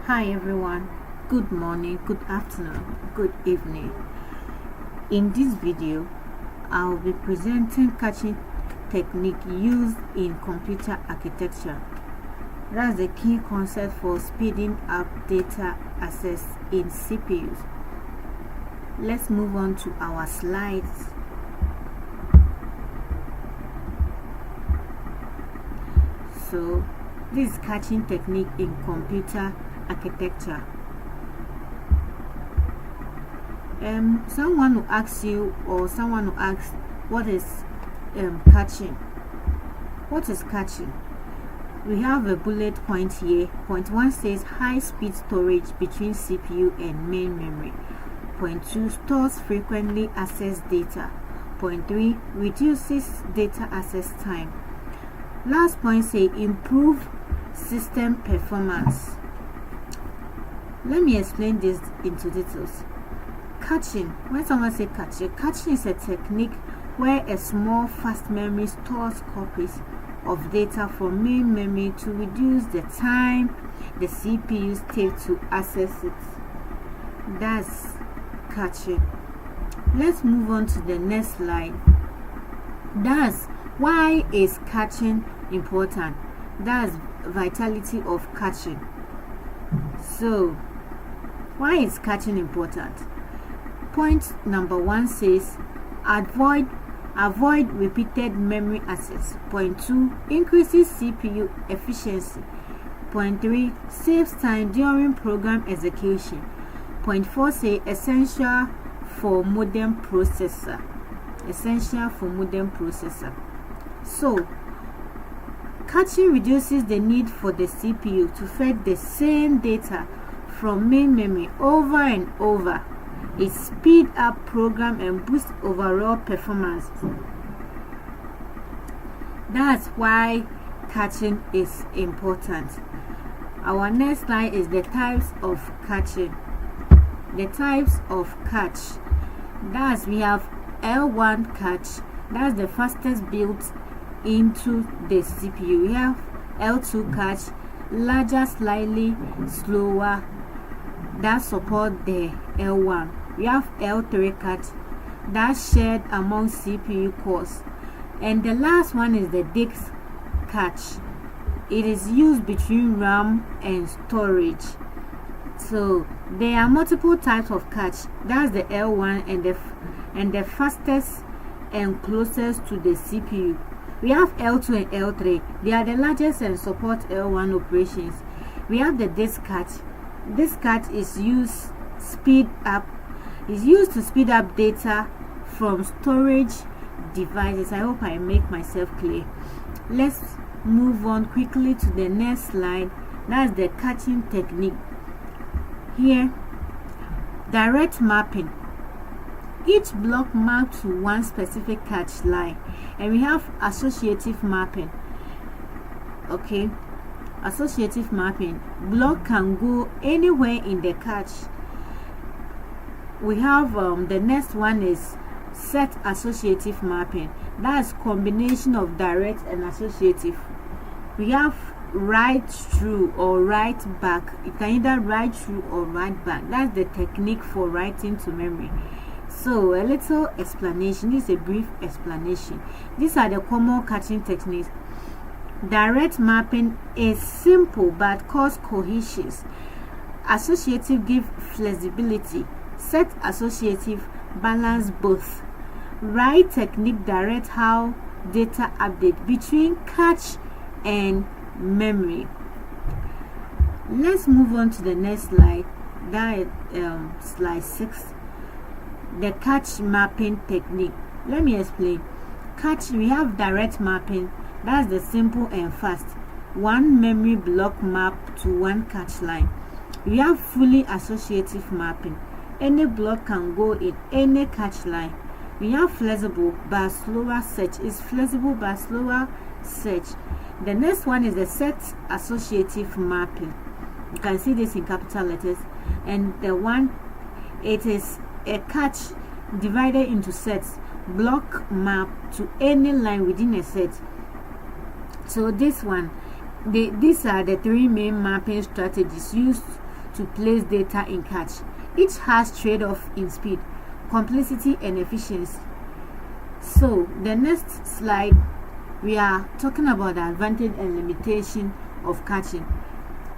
Hi everyone, good morning, good afternoon, good evening. In this video, I'll be presenting caching technique used in computer architecture. That's the key concept for speeding up data access in CPUs. Let's move on to our slides. So, this is caching technique in computer architecture. Someone will ask you, or someone will ask, what is caching? What is caching? We have a bullet point here. Point 1 says high speed storage between CPU and main memory. Point 2 stores frequently accessed data. Point 3 reduces data access time. Last point say improve system performance. Let me explain this into details. Caching. When someone says caching is a technique where a small fast memory stores copies of data from main memory to reduce the time the CPUs take to access it. That's caching. Let's move on to the next slide. That's why is caching important? That's vitality of caching. So, why is caching important? Point number 1 says avoid repeated memory access. Point 2 increases CPU efficiency. Point 3 saves time during program execution. Point 4 say essential for modern processor. So, caching reduces the need for the CPU to fetch the same data from main memory over and over. It speeds up program and boosts overall performance. That's why caching is important. Our next slide is the types of caching. The types of cache. That's we have L1 cache. That's the fastest built into the CPU. We have L2 cache, larger, slightly slower, that support the L1. We have L3 cache, that's shared among CPU cores. And the last one is the disk cache. It is used between RAM and storage. So there are multiple types of cache. That's the L1 and the fastest and closest to the CPU. We have L2 and L3. They are the largest and support L1 operations. We have the disk cache. This cache is used to speed up data from storage devices. I hope I make myself clear. Let's move on quickly to the next slide. That's the caching technique. Here, direct mapping. Each block mapped to one specific cache line, and we have associative mapping. Okay, associative mapping. Block can go anywhere in the cache. We have the next one is set associative mapping. That's combination of direct and associative. We have write through or write back. You can either write through or write back. That's the technique for writing to memory. So a little explanation. This is a brief explanation. These are the common caching techniques. Direct mapping is simple but cause cohesion. Associative give flexibility. Set associative balance both. Write technique direct how data update between cache and memory. Let's move on to the next slide. That slide 6. The cache mapping technique. Let me explain. Cache, we have direct mapping. That's the simple and fast. One memory block map to one cache line. We have fully associative mapping. Any block can go in any cache line. We have flexible but slower search. It's flexible but slower search. The next one is the set associative mapping. You can see this in capital letters. And the one, it is a cache divided into sets. Block map to any line within a set. So this one, these are the three main mapping strategies used to place data in cache. Each has trade-off in speed, complexity, and efficiency. So the next slide, we are talking about the advantage and limitation of caching.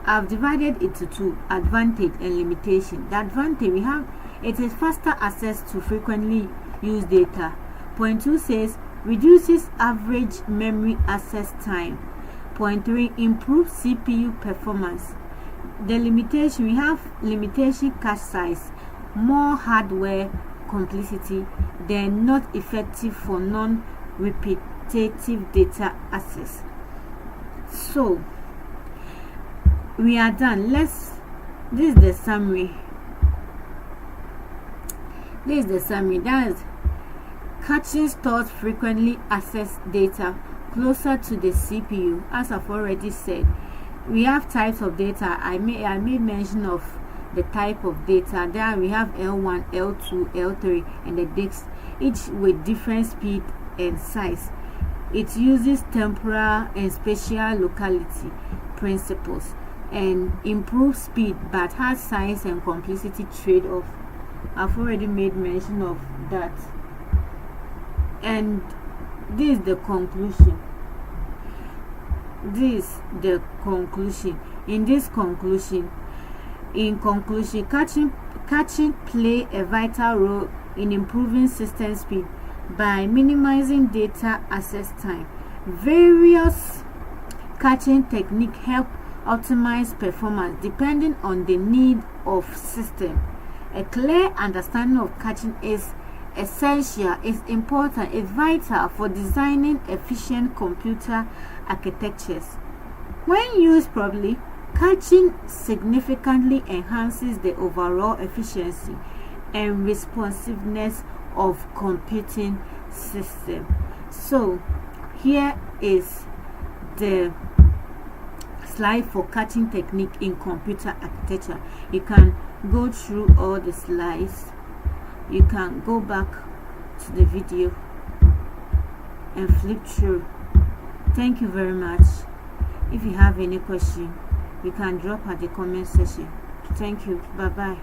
I've divided it into two: advantage and limitation. The advantage we have, it is faster access to frequently used data. Point 2 says reduces average memory access time. Point 3, improves CPU performance. The limitation, we have limitation: cache size, more hardware complexity, then not effective for non-repetitive data access. So we are done. This is the summary. That is, caching stores frequently accessed data closer to the CPU. As I've already said, we have types of data. I made mention of the type of data. There we have L1, L2, L3, and the disks, each with different speed and size. It uses temporal and spatial locality principles and improves speed, but has size and complexity trade-off. I've already made mention of that. And this is the conclusion. In conclusion, caching play a vital role in improving system speed by minimizing data access time. Various caching techniques help optimize performance depending on the need of system. A clear understanding of caching is essential, is important, is vital for designing efficient computer architectures. When used properly, caching significantly enhances the overall efficiency and responsiveness of computing system. So here is the slide for caching technique in computer architecture. You can go through all the slides. You can go back to the video and flip through. Thank you very much. If you have any question, you can drop at the comment section. Thank you. Bye bye.